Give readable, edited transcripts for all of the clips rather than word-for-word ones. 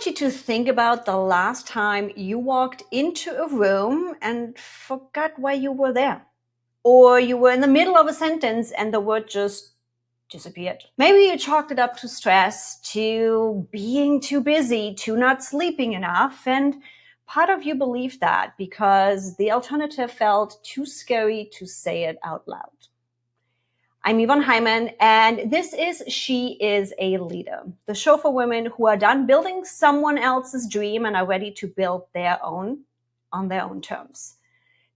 want you to think about the last time you walked into a room and forgot why you were there. Or you were in the middle of a sentence and the word just disappeared. Maybe you chalked it up to stress, to being too busy, to not sleeping enough. And part of you believed that because the alternative felt too scary to say it out loud. I'm Yvonne Hyman, and this is She is a Leader, the show for women who are done building someone else's dream and are ready to build their own on their own terms.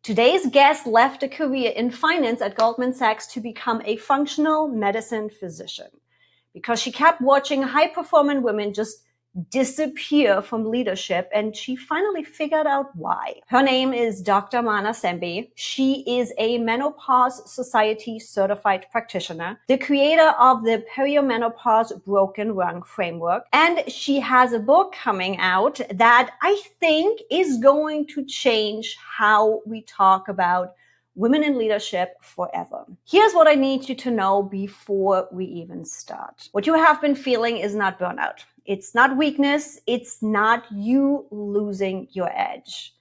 Today's guest left a career in finance at Goldman Sachs to become a functional medicine physician because she kept watching high-performing women just disappear from leadership, and she finally figured out why. Her name is Dr. Manna Semby. She is a Menopause Society certified practitioner, the creator of the Perimenopause Broken Rung framework, and she has a book coming out that I think is going to change how we talk about women in leadership forever. Here's what I need you to know before we even start. What you have been feeling is not burnout. It's not weakness. It's not you losing your edge.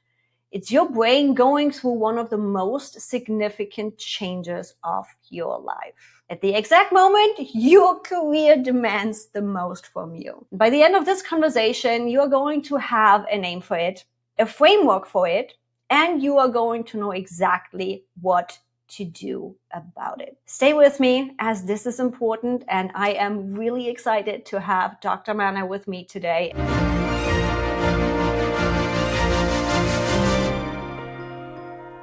It's your brain going through one of the most significant changes of your life. At the exact moment your career demands the most from you. By the end of this conversation, you're going to have a name for it, a framework for it, and you are going to know exactly what to do about it. Stay with me as this is important, and I am really excited to have Dr. Manna with me today.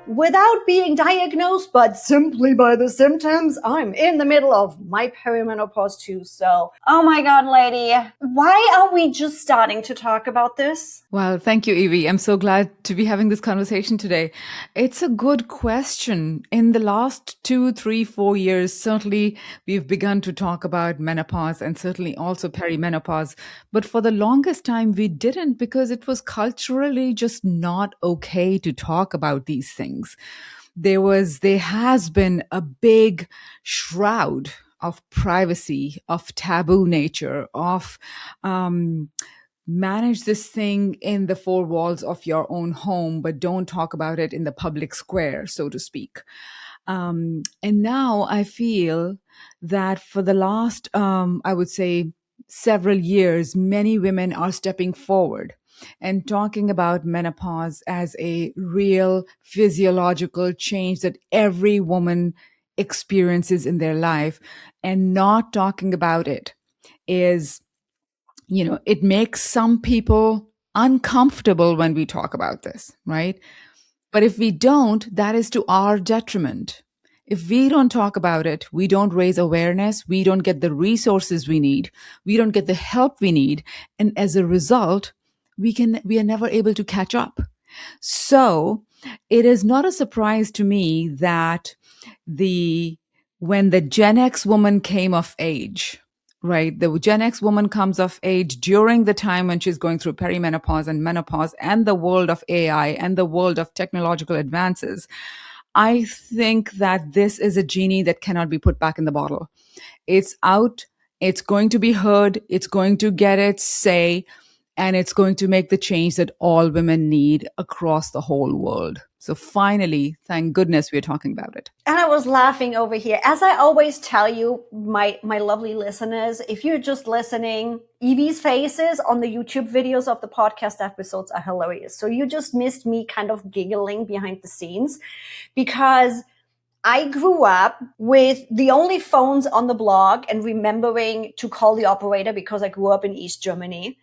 Without being diagnosed, but simply by the symptoms, I'm in the middle of my perimenopause too. So, oh my God, lady, why are we just starting to talk about this? Well, thank you, Evie. I'm so glad to be having this conversation today. It's a good question. In the last 2, 3, 4 years, certainly we've begun to talk about menopause and certainly also perimenopause. But for the longest time, we didn't because it was culturally just not okay to talk about these things. There has been a big shroud of privacy, of taboo nature, of manage this thing in the four walls of your own home, but don't talk about it in the public square, so to speak. And now I feel that for the last, I would say, several years, many women are stepping forward and talking about menopause as a real physiological change that every woman experiences in their life, and not talking about it is, it makes some people uncomfortable when we talk about this, right? But if we don't, that is to our detriment. If we don't talk about it, we don't raise awareness, we don't get the resources we need, we don't get the help we need, and as a result, we are never able to catch up. So it is not a surprise to me that when the Gen X woman came of age, right, the Gen X woman comes of age during the time when she's going through perimenopause and menopause and the world of AI and the world of technological advances, I think that this is a genie that cannot be put back in the bottle. It's out, it's going to be heard, it's going to get its say, and it's going to make the change that all women need across the whole world. So finally, thank goodness we're talking about it. And I was laughing over here. As I always tell you, my lovely listeners, if you're just listening, Evie's faces on the YouTube videos of the podcast episodes are hilarious. So you just missed me kind of giggling behind the scenes because I grew up with the only phones on the block and remembering to call the operator because I grew up in East Germany.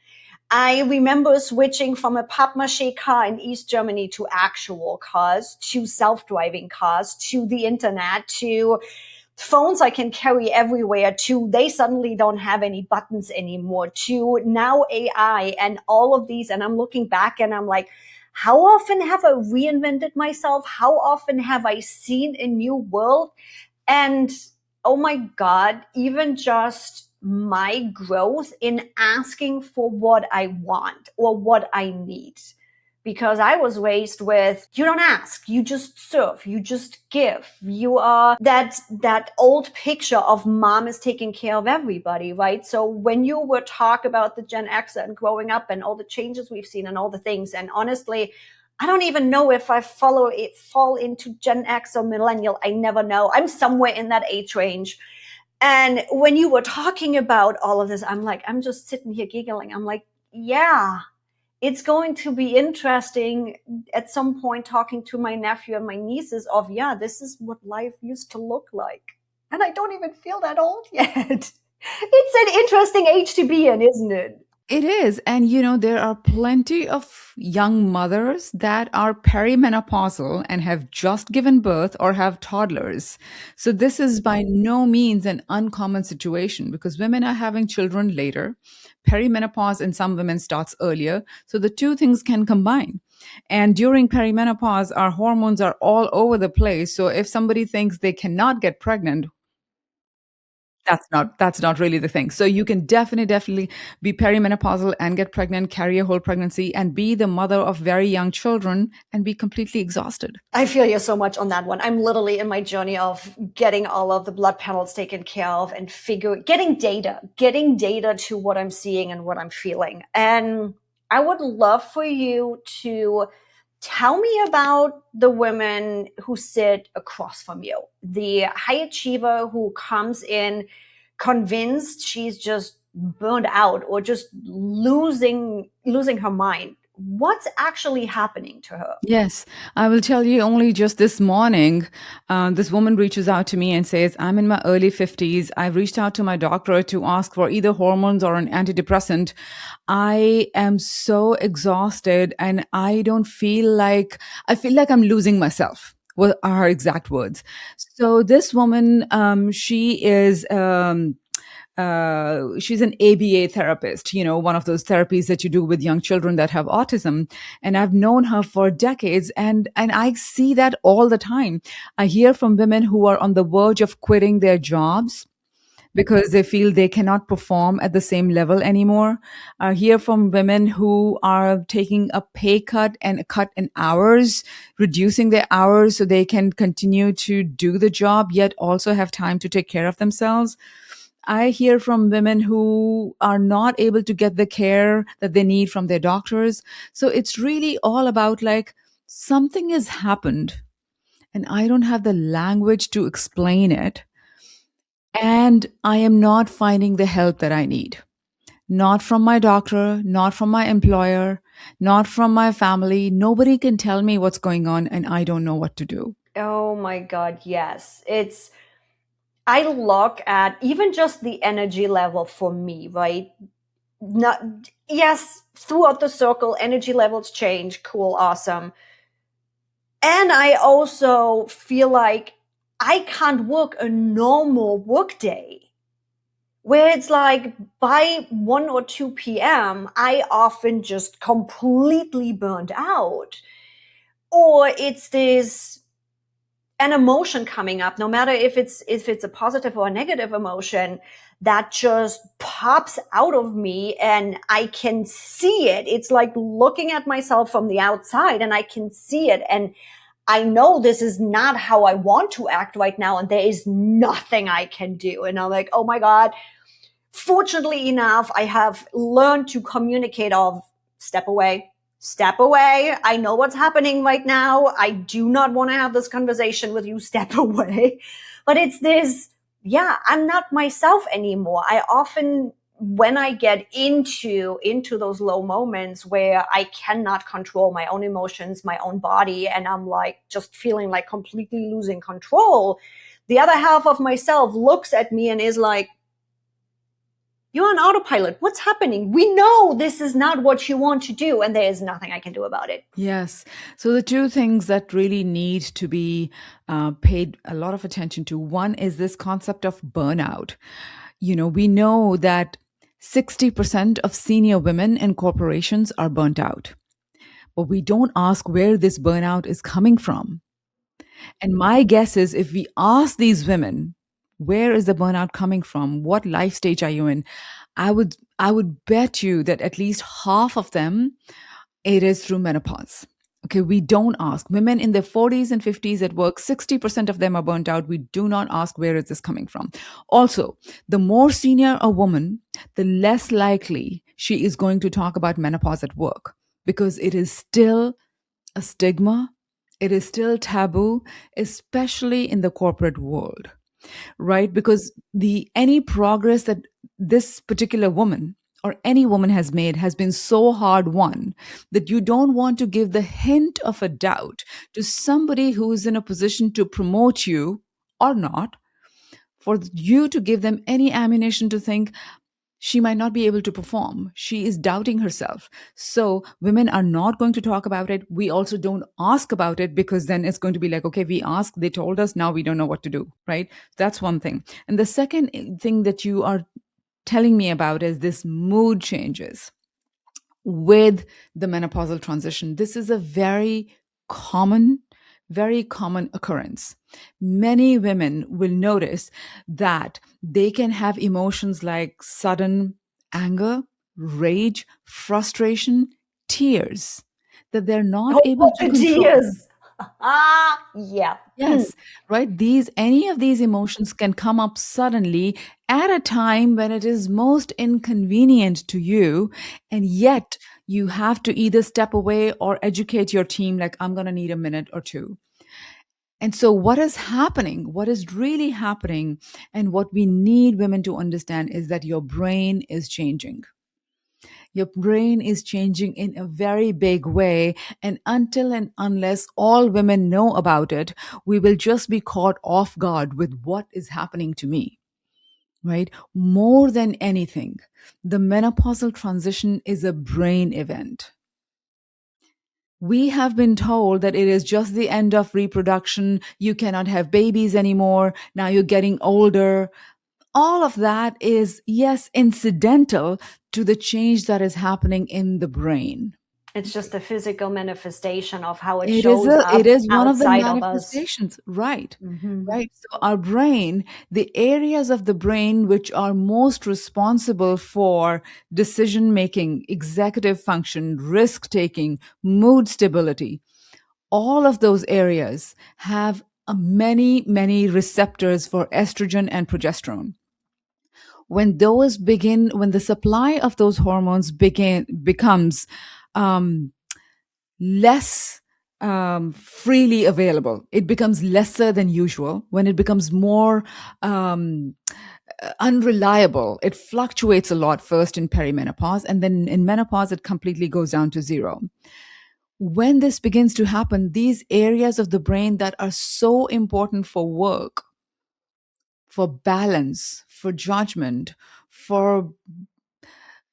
I remember switching from a papier-mâché car in East Germany to actual cars, to self-driving cars, to the internet, to phones I can carry everywhere, to they suddenly don't have any buttons anymore, to now AI and all of these. And I'm looking back and I'm like, how often have I reinvented myself? How often have I seen a new world? And oh my God, even just my growth in asking for what I want or what I need. because I was raised with, you don't ask, you just serve, you just give. You are that old picture of mom is taking care of everybody, right? So when you were talk about the Gen X and growing up and all the changes we've seen and all the things, and honestly, I don't even know if I fall into Gen X or millennial. I never know. I'm somewhere in that age range. And when you were talking about all of this, I'm just sitting here giggling. I'm like, yeah, it's going to be interesting at some point talking to my nephew and my nieces of, yeah, this is what life used to look like. And I don't even feel that old yet. It's an interesting age to be in, isn't it? It is. And, there are plenty of young mothers that are perimenopausal and have just given birth or have toddlers. So, this is by no means an uncommon situation because women are having children later. Perimenopause in some women starts earlier. So, the two things can combine. And during perimenopause, our hormones are all over the place. So, if somebody thinks they cannot get pregnant, that's not really the thing. So you can definitely be perimenopausal and get pregnant, carry a whole pregnancy, and be the mother of very young children and be completely exhausted. I feel you so much on that one. I'm literally in my journey of getting all of the blood panels taken care of and getting data to what I'm seeing and what I'm feeling. And I would love for you to tell me about the women who sit across from you, the high achiever who comes in convinced she's just burned out or just losing her mind. What's actually happening to her? Yes, I will tell you only just this morning, this woman reaches out to me and says, I'm in my early 50s. I've reached out to my doctor to ask for either hormones or an antidepressant. I am so exhausted and I feel like I'm losing myself. What are her exact words? So this woman, she's an ABA therapist, one of those therapies that you do with young children that have autism. And I've known her for decades and I see that all the time. I hear from women who are on the verge of quitting their jobs because they feel they cannot perform at the same level anymore. I hear from women who are taking a pay cut and a cut in hours, reducing their hours so they can continue to do the job, yet also have time to take care of themselves. I hear from women who are not able to get the care that they need from their doctors. So it's really all about like something has happened and I don't have the language to explain it. And I am not finding the help that I need. Not from my doctor, not from my employer, not from my family. Nobody can tell me what's going on and I don't know what to do. Oh my God, yes. I look at even just the energy level for me, right? Not, yes, throughout the circle, energy levels change. Cool, awesome. And I also feel like I can't work a normal work day where it's like by 1 or 2 p.m., I often just completely burned out. Or it's this an emotion coming up, no matter if it's a positive or a negative emotion, that just pops out of me and I can see it. It's like looking at myself from the outside and I can see it. And I know this is not how I want to act right now. And there is nothing I can do. And I'm like, oh my God. Fortunately enough, I have learned to communicate of step away. Step away. I know what's happening right now. I do not want to have this conversation with you. Step away. But it's this, yeah, I'm not myself anymore. I often, when I get into those low moments where I cannot control my own emotions, my own body, and I'm like just feeling like completely losing control, the other half of myself looks at me and is like, you're on autopilot. What's happening? We know this is not what you want to do, and there is nothing I can do about it. Yes. So the two things that really need to be paid a lot of attention to, one is this concept of burnout. We know that 60% of senior women in corporations are burnt out, but we don't ask where this burnout is coming from. And my guess is if we ask these women, where is the burnout coming from? What life stage are you in? I would bet you that at least half of them It is through menopause. Okay, we don't ask. Women in their 40s and 50s at work, 60% of them are burnt out. We do not ask where is this coming from. Also, the more senior a woman, the less likely she is going to talk about menopause at work because it is still a stigma. It is still taboo, especially in the corporate world, right? Because the any progress that this particular woman or any woman has made has been so hard won that you don't want to give the hint of a doubt to somebody who is in a position to promote you or not, for you to give them any ammunition to think she might not be able to perform. She is doubting herself. So women are not going to talk about it. We also don't ask about it because then it's going to be like, okay, we asked, they told us, now we don't know what to do, right? That's one thing. And the second thing that you are telling me about is this mood changes with the menopausal transition. This is a common, very common occurrence. Many women will notice that they can have emotions like sudden anger, rage, frustration, tears that they're not Oh, able to the control. tears. Yeah. Yes, right. Any of these emotions can come up suddenly at a time when it is most inconvenient to you. And yet you have to either step away or educate your team, like, I'm going to need a minute or two. And so, what is happening? What is really happening? And what we need women to understand is that your brain is changing. Your brain is changing in a very big way. And until and unless all women know about it, we will just be caught off guard with what is happening to me, right? More than anything, the menopausal transition is a brain event. We have been told that it is just the end of reproduction. You cannot have babies anymore. Now you're getting older. All of that is, yes, incidental to the change that is happening in the brain. It's just a physical manifestation of how it It is shows it up is one of the outside of us. manifestations, right? Hmm. Right. So our brain, the areas of the brain which are most responsible for decision making, executive function, risk taking, mood stability, all of those areas have many receptors for estrogen and progesterone. When the supply of those hormones becomes um, less freely available, it becomes lesser than usual. When it becomes more unreliable, it fluctuates a lot, first in perimenopause, and then in menopause it completely goes down to zero. When this begins to happen, these areas of the brain that are so important for work, for balance, for judgment, for,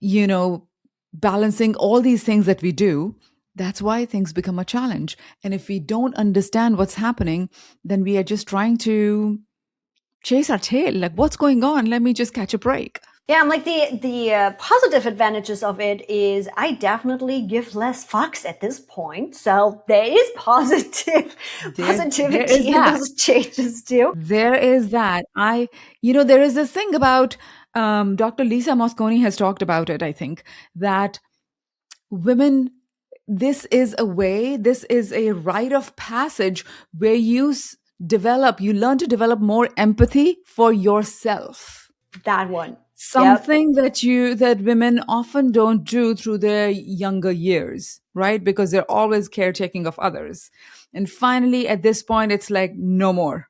you know, balancing all these things that we do, that's why things become a challenge. And if we don't understand what's happening, then we are just trying to chase our tail. Like, what's going on? Let me just catch a break. Yeah, I'm like the positive advantages of it is I definitely give less fucks at this point. So there is There is positivity in that. those changes too. There is that. There is this thing about Dr. Lisa Mosconi has talked about it, I think, that women, this is a rite of passage where you learn to develop more empathy for yourself. That one. Yep. Something that women often don't do through their younger years, right? Because they're always caretaking of others. And finally, at this point, it's like, no more.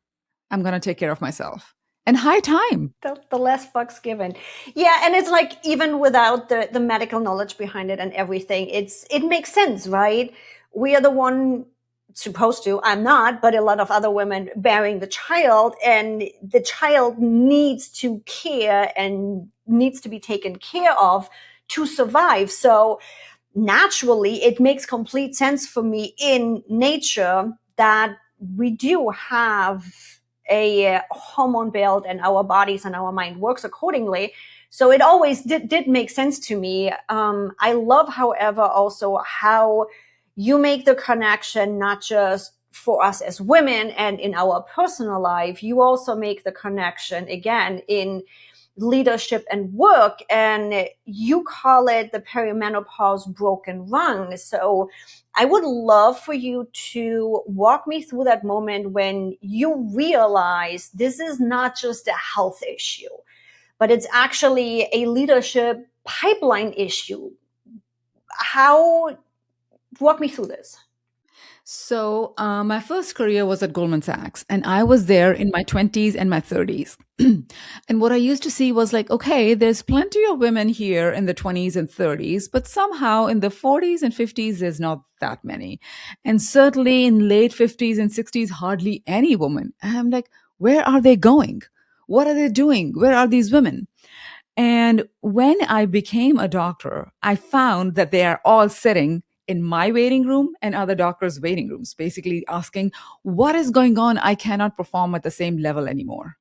I'm going to take care of myself. And high time. The less fucks given. Yeah, and it's like even without the medical knowledge behind it and everything, it makes sense, right? We are the one supposed to, I'm not, but a lot of other women bearing the child, and the child needs to care and needs to be taken care of to survive. So naturally, it makes complete sense for me in nature that we do have a hormone build and our bodies and our mind works accordingly. So it always did make sense to me. I love, however, also how you make the connection, not just for us as women and in our personal life, you also make the connection again in leadership and work, and you call it the perimenopause broken rung. So I would love for you to walk me through that moment when you realize this is not just a health issue, but it's actually a leadership pipeline issue. How, walk me through this. So, my first career was at Goldman Sachs, and I was there in my 20s and my 30s. And what I used to see was like, okay, there's plenty of women here in the 20s and 30s, but somehow in the 40s and 50s, there's not that many. And certainly in late 50s and 60s, hardly any woman. And I'm like, where are they going? What are they doing? Where are these women? And when I became a doctor, I found that they are all sitting in my waiting room and other doctors' waiting rooms, basically asking, what is going on? I cannot perform at the same level anymore.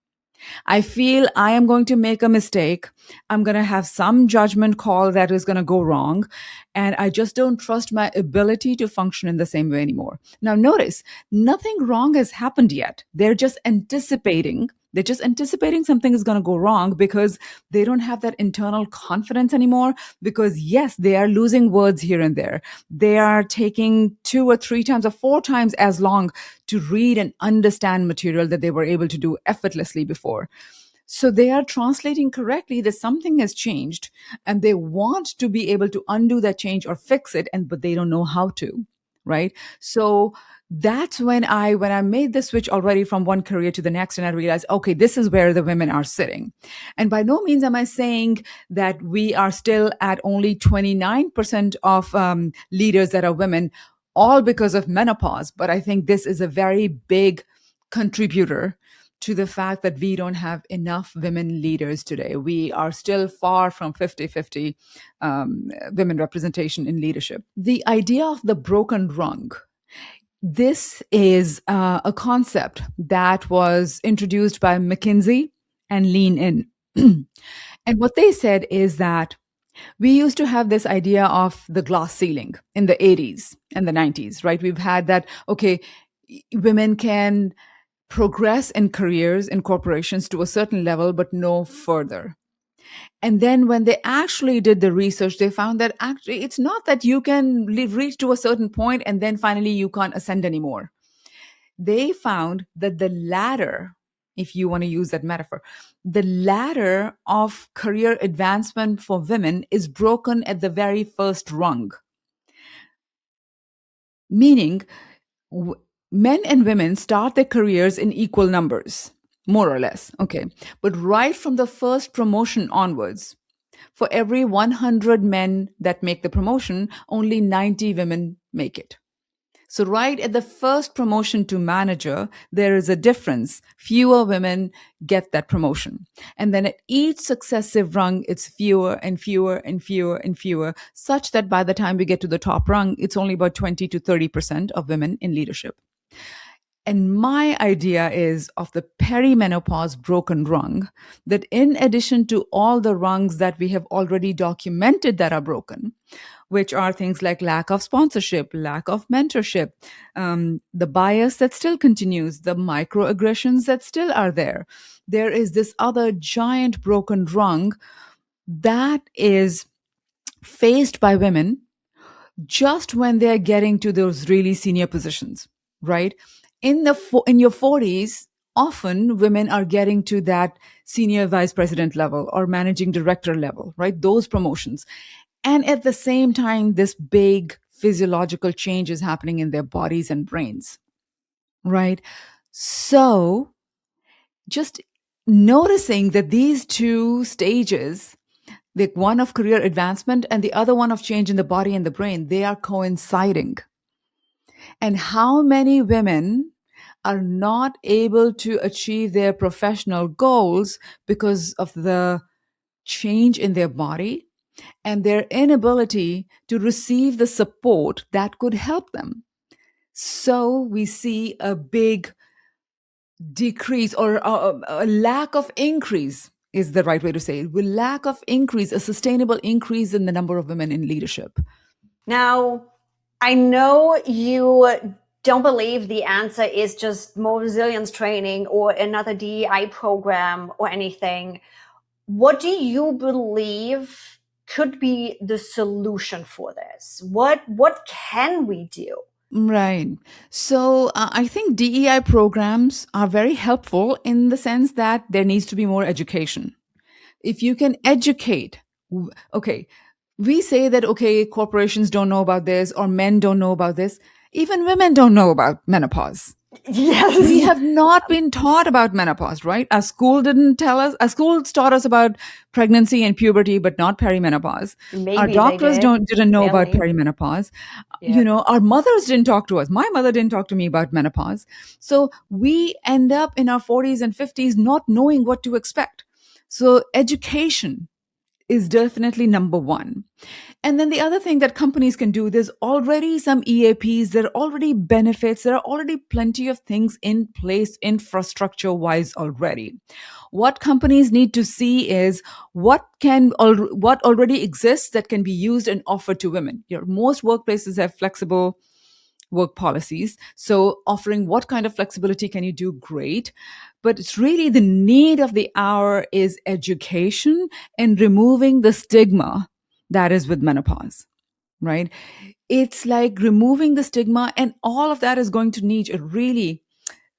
I feel I am going to make a mistake. I'm going to have some judgment call that is going to go wrong. And I just don't trust my ability to function in the same way anymore. Now, notice nothing wrong has happened yet. They're just anticipating. They're just anticipating something is going to go wrong because they don't have that internal confidence anymore. Because, yes, they are losing words here and there. They are taking 2 or 3 times or 4 times as long to read and understand material that they were able to do effortlessly before. So they are translating correctly that something has changed and they want to be able to undo that change or fix it, but they don't know how to, right? So that's when I made the switch already from one career to the next, and I realized, okay, this is where the women are sitting. And by no means am I saying that we are still at only 29% of leaders that are women, all because of menopause. But I think this is a very big contributor to the fact that we don't have enough women leaders today. We are still far from 50-50 women representation in leadership. The idea of the broken rung, this is a concept that was introduced by McKinsey and Lean In. And what they said is that we used to have this idea of the glass ceiling in the 80s and the 90s, right? We've had that, okay, women can progress in careers in corporations to a certain level, but no further. And then when they actually did the research, they found that actually it's not that you can reach to a certain point and then finally you can't ascend anymore. They found that the ladder, if you want to use that metaphor, the ladder of career advancement for women is broken at the very first rung. Meaning, men and women start their careers in equal numbers, more or less. Okay. But right from the first promotion onwards, for every 100 men that make the promotion, only 90 women make it. So, right at the first promotion to manager, there is a difference. Fewer women get that promotion. And then at each successive rung, it's fewer and fewer and fewer and fewer, such that by the time we get to the top rung, it's only about 20 to 30% of women in leadership. And my idea is of the perimenopause broken rung, that in addition to all the rungs that we have already documented that are broken, which are things like lack of sponsorship, lack of mentorship, the bias that still continues, the microaggressions that still are there. There is this other giant broken rung that is faced by women just when they're getting to those really senior positions, right? In your 40s, often women are getting to that senior vice president level or managing director level, right? Those promotions. And at the same time, this big physiological change is happening in their bodies and brains, right? So just noticing that these two stages, the one of career advancement and the other one of change in the body and the brain, they are coinciding. And how many women are not able to achieve their professional goals because of the change in their body and their inability to receive the support that could help them. So we see a big decrease or a lack of increase is the right way to say it. With lack of increase, a sustainable increase in the number of women in leadership. Now, I know you don't believe the answer is just more resilience training or another DEI program or anything. What do you believe could be the solution for this? What can we do? Right. So I think DEI programs are very helpful in the sense that there needs to be more education. If you can educate, okay, we say that, okay, corporations don't know about this or men don't know about this. Even women don't know about menopause. We Yes. have not been taught about menopause, right? Our school didn't tell us. Our schools taught us about pregnancy and puberty, but not perimenopause. Our Maybe they doctors did. didn't know about Barely. perimenopause. Yep. Our mothers didn't talk to us. My mother didn't talk to me about menopause. So we end up in our 40s and 50s not knowing what to expect. So education is definitely number one. And then the other thing that companies can do, there's already some EAPs, there are already benefits, there are already plenty of things in place infrastructure wise already. What companies need to see is what already exists that can be used and offered to women. Most workplaces have flexible work policies. So offering what kind of flexibility can you do? Great. But it's really the need of the hour is education and removing the stigma that is with menopause, right? It's like removing the stigma, and all of that is going to need a really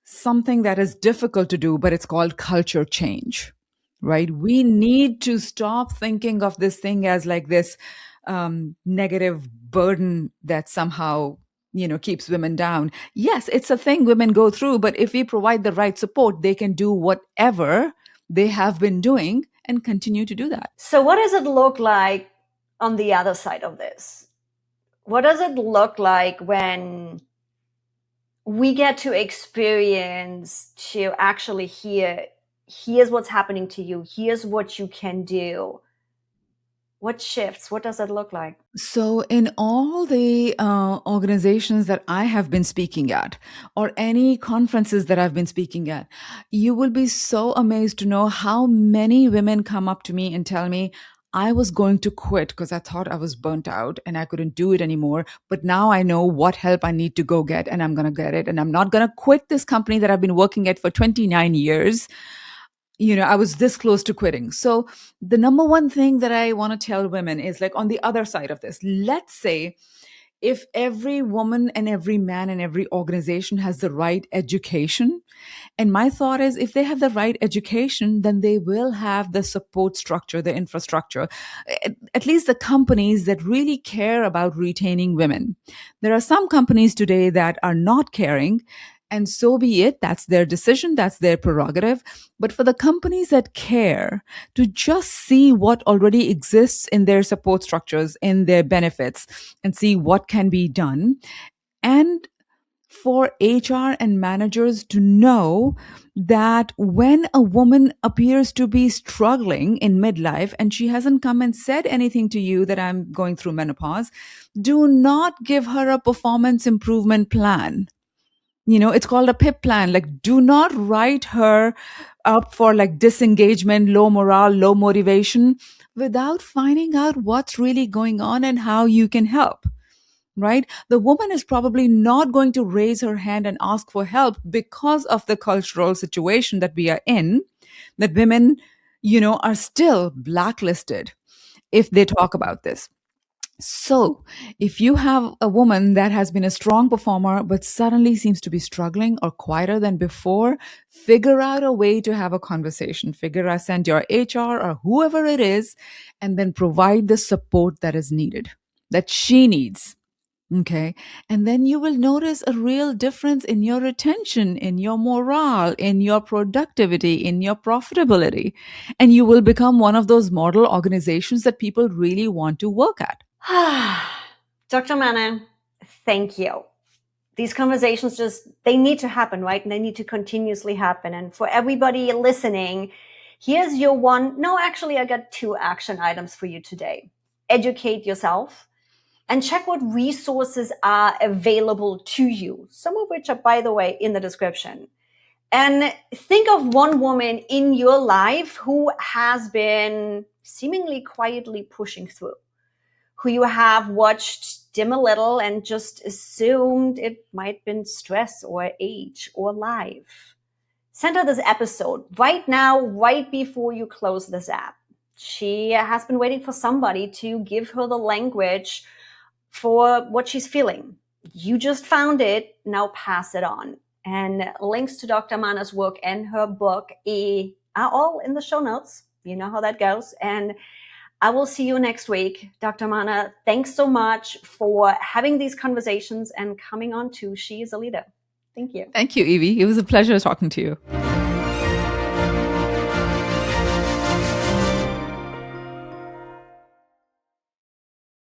something that is difficult to do, but it's called culture change, right? We need to stop thinking of this thing as like this negative burden that somehow keeps women down. Yes, it's a thing women go through, but if we provide the right support, they can do whatever they have been doing and continue to do that. So, what does it look like on the other side of this? What does it look like when we get to experience to actually here's what's happening to you, here's what you can do? What shifts? What does it look like? So, in all the organizations that I have been speaking at, or any conferences that I've been speaking at, you will be so amazed to know how many women come up to me and tell me, I was going to quit because I thought I was burnt out and I couldn't do it anymore. But now I know what help I need to go get, and I'm going to get it. And I'm not going to quit this company that I've been working at for 29 years. I was this close to quitting. So the number one thing that I want to tell women is, like, on the other side of this, let's say if every woman and every man and every organization has the right education, and my thought is, if they have the right education, then they will have the support structure, the infrastructure, at least the companies that really care about retaining women. There are some companies today that are not caring, and so be it. That's their decision, that's their prerogative. But for the companies that care, to just see what already exists in their support structures, in their benefits, and see what can be done. And for HR and managers to know that when a woman appears to be struggling in midlife and she hasn't come and said anything to you that I'm going through menopause, do not give her a performance improvement plan. It's called a PIP plan. Like, do not write her up for like disengagement, low morale, low motivation without finding out what's really going on and how you can help, right? The woman is probably not going to raise her hand and ask for help because of the cultural situation that we are in, that women, are still blacklisted if they talk about this. So, if you have a woman that has been a strong performer but suddenly seems to be struggling or quieter than before, figure out a way to have a conversation. Send your HR or whoever it is, and then provide the support that is needed, that she needs. Okay. And then you will notice a real difference in your retention, in your morale, in your productivity, in your profitability. And you will become one of those model organizations that people really want to work at. Dr. Manna, thank you. These conversations they need to happen, right? And they need to continuously happen. And for everybody listening, here's your one. No, actually, I got 2 action items for you today. Educate yourself and check what resources are available to you. Some of which are, by the way, in the description. And think of one woman in your life who has been seemingly quietly pushing through, who you have watched dim a little and just assumed it might have been stress or age or life. Send her this episode right now, right before you close this app. She has been waiting for somebody to give her the language for what she's feeling. You just found it, now pass it on. And links to Dr. Manna's work and her book are all in the show notes. You know how that goes. And I will see you next week. Dr. Manna, thanks so much for having these conversations and coming on to She is a Leader. Thank you. Thank you, Evie. It was a pleasure talking to you.